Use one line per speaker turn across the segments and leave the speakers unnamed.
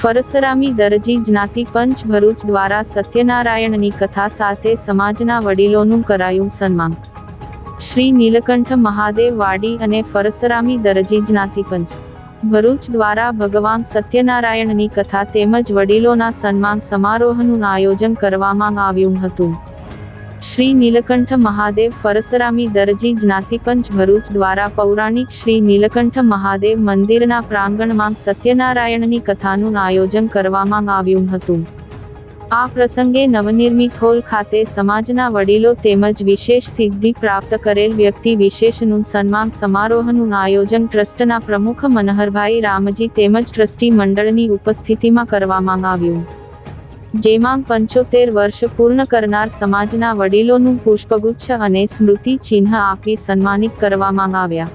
ફરસરામી દરજી જ્ઞાતિ પંચ ભરૂચ દ્વારા સત્યનારાયણની કથા સાથે સમાજના વડીલોનું કરાયું સન્માન। શ્રી નીલકંઠ મહાદેવ વાડી અને ફરસરામી દરજી જ્ઞાતિ પંચ ભરૂચ દ્વારા ભગવાન સત્યનારાયણની કથા તેમજ વડીલોના સન્માન સમારોહનું આયોજન કરવામાં આવ્યું હતું। શ્રી નીલકંઠ મહાદેવ ફરસરામી દરજી જ્ઞાતિ પંચ ભરૂચ દ્વારા પૌરાણિક શ્રી નીલકંઠ મહાદેવ મંદિરના પ્રાંગણમાં સત્યનારાયણની કથાનું આયોજન કરવામાં આવ્યું હતું। આ પ્રસંગે નવનિર્મિત હોલ ખાતે સમાજના વડીલો તેમજ વિશેષ સિદ્ધિ પ્રાપ્ત કરેલ વ્યક્તિ વિશેષનું સન્માન સમારોહનું આયોજન ટ્રસ્ટના પ્રમુખ મનહરભાઈ રામજી તેમજ ટ્રસ્ટી મંડળની ઉપસ્થિતિમાં કરવામાં આવ્યું, જેમાં 75 વર્ષ પૂર્ણ કરનાર સમાજના વડીલોનું પુષ્પગુચ્છ અને સ્મૃતિ ચિહ્ન આપી સન્માનિત કરવામાં આવ્યા।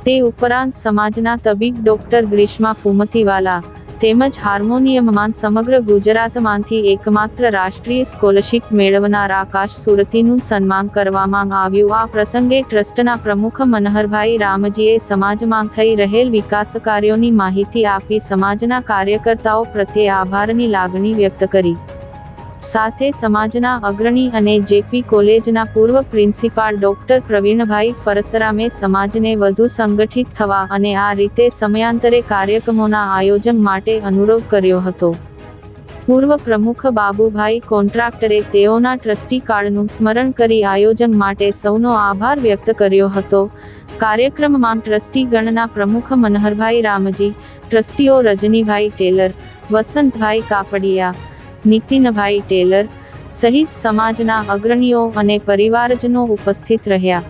તે ઉપરાંત સમાજના તબીબ ડોક્ટર ગ્રીષ્મા ફુમતીવાલા તેમજ હાર્મોનિયમમાં સમગ્ર ગુજરાતમાંથી એકમાત્ર રાષ્ટ્રીય સ્કોલરશીપ મેળવનાર આકાશ સુરતીનું સન્માન કરવામાં આવ્યું। આ પ્રસંગે ટ્રસ્ટના પ્રમુખ મનહરભાઈ રામજીએ સમાજમાં થઈ રહેલ વિકાસ કાર્યોની માહિતી આપી સમાજના કાર્યકર્તાઓ પ્રત્યે આભારની લાગણી વ્યક્ત કરી। સાથે સમાજના અગ્રણી અને જેપી કોલેજના પૂર્વ પ્રિન્સિપાલ ડોક્ટર પ્રવીણભાઈ ફરસરામે સમાજને વધુ સંગઠિત થવા અને આ રીતે સમયાંતરે કાર્યક્રમોના આયોજન માટે અનુરોધ કર્યો હતો। પૂર્વ પ્રમુખ બાબુભાઈ કોન્ટ્રાક્ટરે તેઓના ટ્રસ્ટી કાર્ડનું સ્મરણ કરી આયોજન માટે સૌનો આભાર વ્યક્ત કર્યો હતો। કાર્યક્રમમાં ટ્રસ્ટી ગણના પ્રમુખ મનહરભાઈ રામજી, ટ્રસ્ટીઓ રજનીભાઈ ટેલર, વસંતભાઈ કાપડિયા, નીતિનભાઈ ટેલર સહિત સમાજના અગ્રણીઓ અને પરિવારજનો ઉપસ્થિત રહ્યા।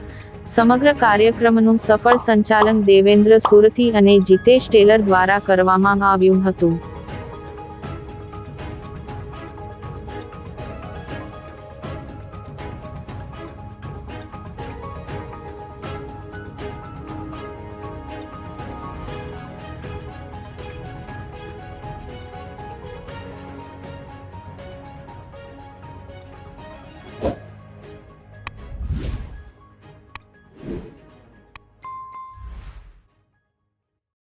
સમગ્ર કાર્યક્રમનું સફળ સંચાલન દેવેન્દ્ર સુરતી અને જીતેશ ટેલર દ્વારા કરવામાં આવ્યું હતું।